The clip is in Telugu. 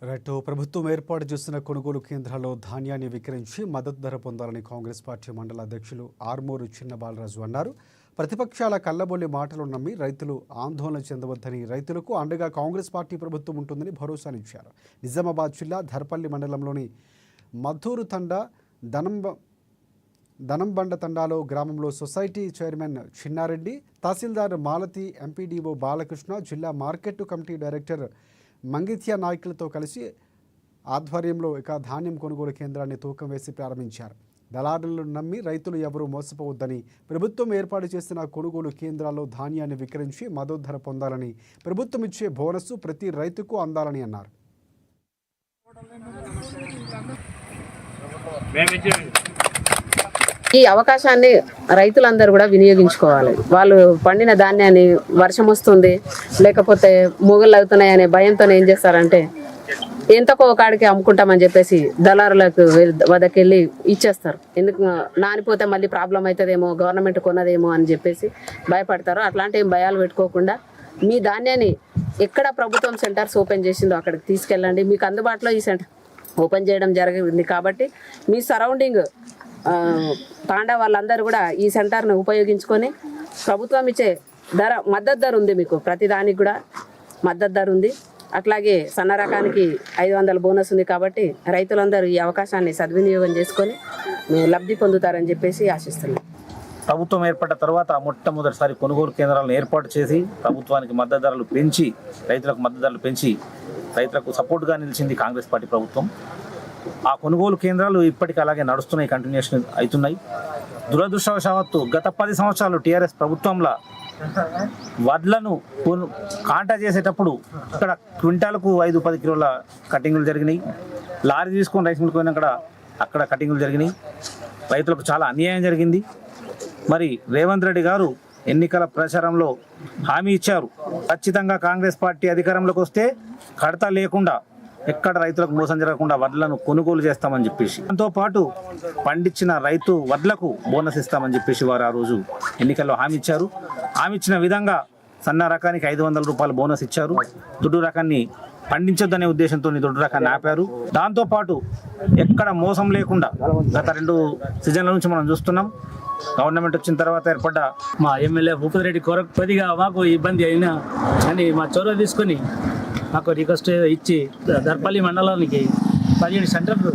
రైట్ ప్రభుత్వం ఏర్పాటు చేసిన కొనుగోలు కేంద్రాల్లో ధాన్యాన్ని విక్రయించి మద్దతు ధర పొందాలని కాంగ్రెస్ పార్టీ మండల అధ్యక్షులు ఆర్మూరు చిన్న బాలరాజు అన్నారు. ప్రతిపక్షాల కల్లబొల్లి మాటలు నమ్మి రైతులు ఆందోళన చెందవద్దని, రైతులకు అండగా కాంగ్రెస్ పార్టీ ప్రభుత్వం ఉంటుందని భరోసానిచ్చారు. నిజామాబాద్ జిల్లా ధర్పల్లి మండలంలోని మద్దూరు తండా దనంబండ తండాలో గ్రామంలో సొసైటీ చైర్మన్ చిన్నారెడ్డి, తహసీల్దార్ మాలతి, ఎంపీడీఓ బాలకృష్ణ, జిల్లా మార్కెట్ కమిటీ డైరెక్టర్ మంగిత్య నాయకులతో కలిసి ఆధ్వర్యంలో ధాన్యం కొనుగోలు కేంద్రాన్ని తూకం వేసి ప్రారంభించారు. దళారులను నమ్మి రైతులు ఎవరూ మోసపోవద్దని, ప్రభుత్వం ఏర్పాటు చేసిన కొనుగోలు కేంద్రాల్లో ధాన్యాన్ని విక్రయించి మద్దతు ధర పొందాలని, ప్రభుత్వం ఇచ్చే బోనస్ ప్రతి రైతుకు అందాలని అన్నారు. ఈ అవకాశాన్ని రైతులందరూ కూడా వినియోగించుకోవాలి. వాళ్ళు పండిన ధాన్యాన్ని వర్షం వస్తుంది లేకపోతే మొగళ్ళు అవుతున్నాయి అనే భయంతో ఏం చేస్తారంటే ఎంతకో కాడికి అమ్ముకుంటామని చెప్పేసి దళారులకు వద్దకెళ్ళి ఇచ్చేస్తారు. ఎందుకు నానిపోతే మళ్ళీ ప్రాబ్లం అవుతుందేమో, గవర్నమెంట్ కొన్నదేమో అని చెప్పేసి భయపడతారు. అట్లాంటి భయాలు పెట్టుకోకుండా మీ ధాన్యాన్ని ఎక్కడ ప్రభుత్వం సెంటర్స్ ఓపెన్ చేసిందో అక్కడికి తీసుకెళ్ళండి. మీకు అందుబాటులో ఈ సెంటర్ ఓపెన్ చేయడం జరిగింది కాబట్టి మీ సరౌండింగ్ తాండా వాళ్ళందరూ కూడా ఈ సెంటర్ను ఉపయోగించుకొని ప్రభుత్వం ఇచ్చే మద్దతు ధర ఉంది. మీకు ప్రతి దానికి కూడా మద్దతు ధర ఉంది. అట్లాగే సన్న రకానికి 500 బోనస్ ఉంది. కాబట్టి రైతులందరూ ఈ అవకాశాన్ని సద్వినియోగం చేసుకొని లబ్ధి పొందుతారని చెప్పేసి ఆశిస్తున్నాం. ప్రభుత్వం ఏర్పడ్డ తర్వాత మొట్టమొదటిసారి కొనుగోలు కేంద్రాలను ఏర్పాటు చేసి ప్రభుత్వానికి మద్దతు ధరలు పెంచి, రైతులకు మద్దతు ధరలు పెంచి రైతులకు సపోర్ట్గా నిలిచింది కాంగ్రెస్ పార్టీ ప్రభుత్వం. ఆ కొనుగోలు కేంద్రాలు ఇప్పటికీ అలాగే నడుస్తున్నాయి, కంటిన్యూషన్ అవుతున్నాయి. దురదృష్టవశాత్తు గత 10 సంవత్సరాలు టీఆర్ఎస్ ప్రభుత్వంలో వడ్లను కాంటా చేసేటప్పుడు ఇక్కడ క్వింటాలకు 5-10 కిలోల కటింగులు జరిగినాయి. లారీ తీసుకొని రైస్ మిల్కి పోయినా అక్కడ కటింగులు జరిగినాయి. రైతులకు చాలా అన్యాయం జరిగింది. మరి రేవంత్ రెడ్డి గారు ఎన్నికల ప్రచారంలో హామీ ఇచ్చారు, ఖచ్చితంగా కాంగ్రెస్ పార్టీ అధికారంలోకి వస్తే కడత లేకుండా, ఎక్కడ రైతులకు మోసం జరగకుండా వడ్లను కొనుగోలు చేస్తామని చెప్పేసి, దాంతోపాటు పండించిన రైతు వడ్లకు బోనస్ ఇస్తామని చెప్పేసి వారు ఆ రోజు ఎన్నికల్లో హామీ ఇచ్చారు. హామీ ఇచ్చిన విధంగా సన్న రకానికి 500 రూపాయలు బోనస్ ఇచ్చారు. దొడ్డు రకాన్ని పండించొద్దనే ఉద్దేశంతో దొడ్డు రకాన్ని ఆపారు. దాంతోపాటు ఎక్కడ మోసం లేకుండా గత 2 సీజన్ల నుంచి మనం చూస్తున్నాం. గవర్నమెంట్ వచ్చిన తర్వాత ఏర్పడ్డ మా ఎమ్మెల్యే భూపతిరెడ్డి కొద్దిగా మాకు ఇబ్బంది అయినా కానీ మా చొరవ తీసుకొని మాకు రిక్వెస్ట్ ఇచ్చి ధర్పల్లి మండలానికి 17 సెంటర్లు